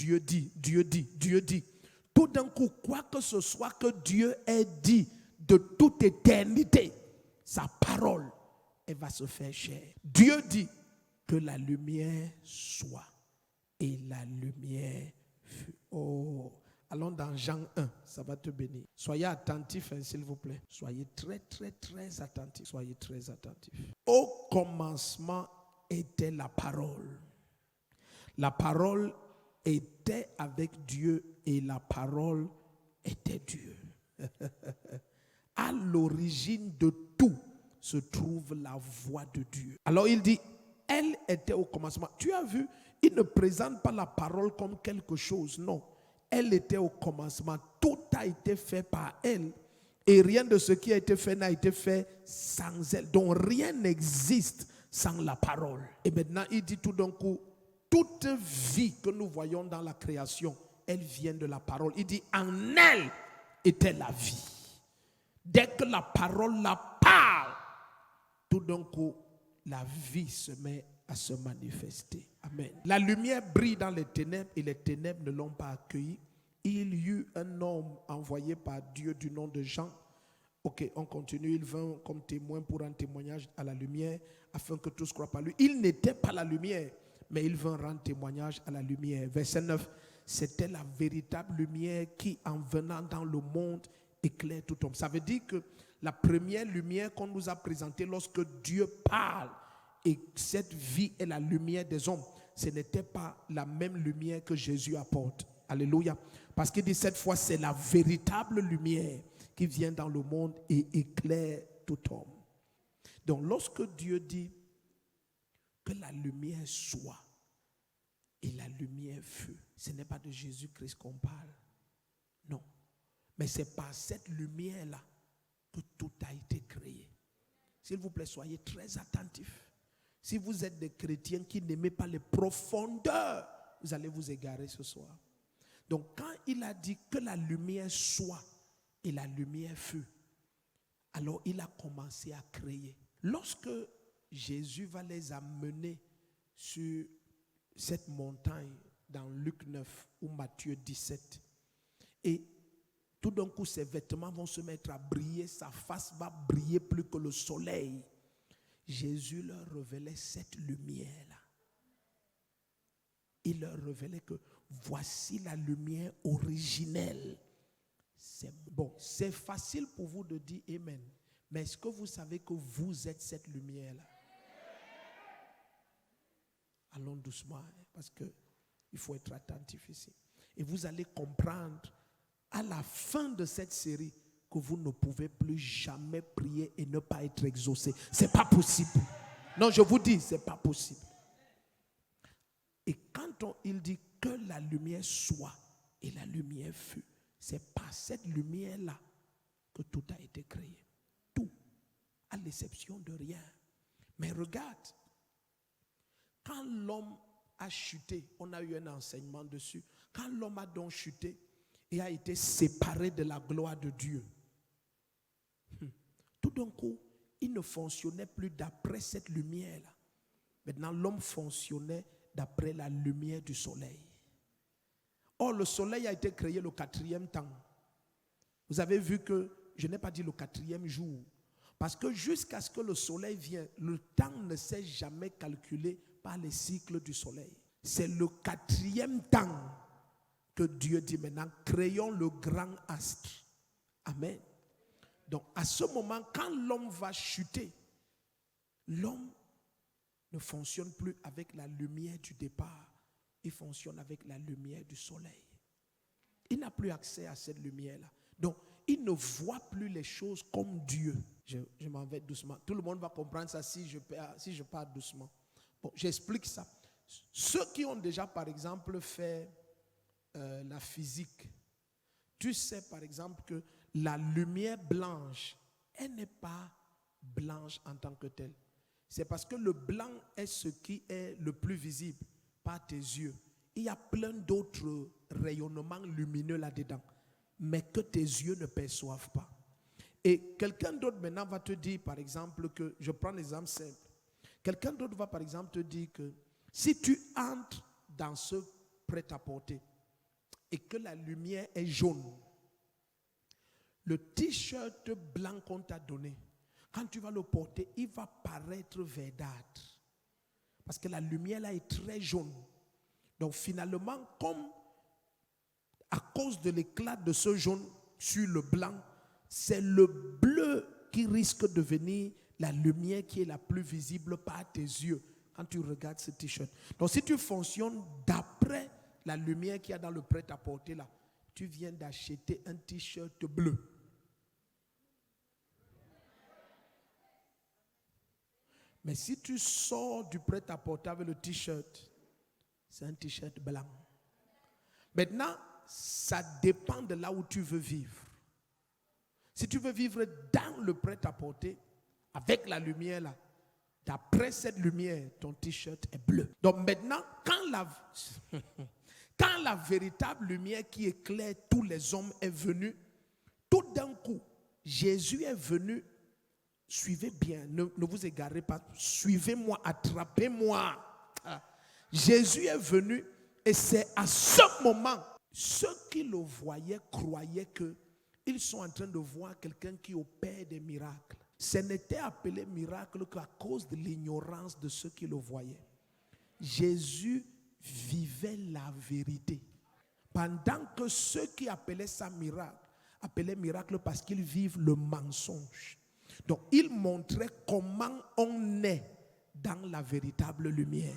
Dieu dit, Dieu dit, Dieu dit. Tout d'un coup, quoi que ce soit que Dieu ait dit de toute éternité, sa parole, elle va se faire chair. Dieu dit que la lumière soit et la lumière fut. Oh, allons dans Jean 1, ça va te bénir. Soyez attentifs, hein, s'il vous plaît. Soyez très, très, très attentifs. Soyez très attentifs. Au commencement était la parole. La parole était avec Dieu et la parole était Dieu. À l'origine de tout se trouve la voix de Dieu. Alors il dit, elle était au commencement. Tu as vu, il ne présente pas la parole comme quelque chose, non. Elle était au commencement. Tout a été fait par elle. Et rien de ce qui a été fait n'a été fait sans elle. Donc rien n'existe sans la parole. Et maintenant, il dit tout d'un coup, toute vie que nous voyons dans la création, elle vient de la parole. Il dit, en elle était la vie. Dès que la parole la parle, tout d'un coup, la vie se met à se manifester. Amen. La lumière brille dans les ténèbres et les ténèbres ne l'ont pas accueilli. Il y eut un homme envoyé par Dieu du nom de Jean. Ok, on continue. Il vint comme témoin pour un témoignage à la lumière afin que tous croient par lui. Il n'était pas la lumière, mais il vint rendre témoignage à la lumière. Verset 9. C'était la véritable lumière qui, en venant dans le monde, éclaire tout homme. Ça veut dire que la première lumière qu'on nous a présentée lorsque Dieu parle et cette vie est la lumière des hommes, ce n'était pas la même lumière que Jésus apporte. Alléluia. Parce qu'il dit cette fois, c'est la véritable lumière qui vient dans le monde et éclaire tout homme. Donc lorsque Dieu dit que la lumière soit et la lumière fut, ce n'est pas de Jésus-Christ qu'on parle. Non. Mais c'est par cette lumière-là que tout a été créé. S'il vous plaît, soyez très attentifs. Si vous êtes des chrétiens qui n'aimez pas les profondeurs, vous allez vous égarer ce soir. Donc quand il a dit que la lumière soit et la lumière fut, alors il a commencé à créer. Lorsque Jésus va les amener sur cette montagne dans Luc 9 ou Matthieu 17, et tout d'un coup ses vêtements vont se mettre à briller, sa face va briller plus que le soleil. Jésus leur révélait cette lumière-là. Il leur révélait que voici la lumière originelle. C'est bon, c'est facile pour vous de dire Amen. Mais est-ce que vous savez que vous êtes cette lumière-là? Allons doucement, parce qu'il faut être attentif ici. Et vous allez comprendre à la fin de cette série que vous ne pouvez plus jamais prier et ne pas être exaucé. C'est pas possible. Non, je vous dis, c'est pas possible. Et quand il dit que la lumière soit et la lumière fut, c'est par cette lumière-là que tout a été créé. Tout, à l'exception de rien. Mais regarde, quand l'homme a chuté, on a eu un enseignement dessus, quand l'homme a donc chuté et a été séparé de la gloire de Dieu, tout d'un coup, il ne fonctionnait plus d'après cette lumière-là. Maintenant, l'homme fonctionnait d'après la lumière du soleil. Or, le soleil a été créé le 4e temps. Vous avez vu que je n'ai pas dit le 4e jour. Parce que jusqu'à ce que le soleil vienne, le temps ne s'est jamais calculé par les cycles du soleil. C'est le 4e temps que Dieu dit maintenant, créons le grand astre. Amen. Donc, à ce moment, quand l'homme va chuter, l'homme ne fonctionne plus avec la lumière du départ. Il fonctionne avec la lumière du soleil. Il n'a plus accès à cette lumière-là. Donc, il ne voit plus les choses comme Dieu. Je m'en vais doucement. Tout le monde va comprendre ça si je parle doucement. Bon, j'explique ça. Ceux qui ont déjà, par exemple, fait la physique, tu sais, par exemple, que la lumière blanche, elle n'est pas blanche en tant que telle. C'est parce que le blanc est ce qui est le plus visible par tes yeux. Il y a plein d'autres rayonnements lumineux là-dedans, mais que tes yeux ne perçoivent pas. Et quelqu'un d'autre maintenant va te dire, par exemple, que, je prends l'exemple simple, quelqu'un d'autre va par exemple te dire que si tu entres dans ce prêt-à-porter, et que la lumière est jaune, le t-shirt blanc qu'on t'a donné, quand tu vas le porter, il va paraître verdâtre. Parce que la lumière là est très jaune. Donc finalement, comme à cause de l'éclat de ce jaune sur le blanc, c'est le bleu qui risque de devenir la lumière qui est la plus visible par tes yeux quand tu regardes ce t-shirt. Donc si tu fonctionnes d'après la lumière qu'il y a dans le prêt-à-porter là, tu viens d'acheter un t-shirt bleu. Mais si tu sors du prêt-à-porter avec le t-shirt, c'est un t-shirt blanc. Maintenant, ça dépend de là où tu veux vivre. Si tu veux vivre dans le prêt-à-porter, avec la lumière là, d'après cette lumière, ton t-shirt est bleu. Donc maintenant, quand la véritable lumière qui éclaire tous les hommes est venue, tout d'un coup, Jésus est venu. Suivez bien, ne vous égarez pas. Suivez-moi, attrapez-moi. Jésus est venu et c'est à ce moment, ceux qui le voyaient croyaient qu'ils sont en train de voir quelqu'un qui opère des miracles. Ce n'était appelé miracle qu'à cause de l'ignorance de ceux qui le voyaient. Jésus vivait la vérité. Pendant que ceux qui appelaient ça miracle parce qu'ils vivent le mensonge. Donc, il montrait comment on est dans la véritable lumière.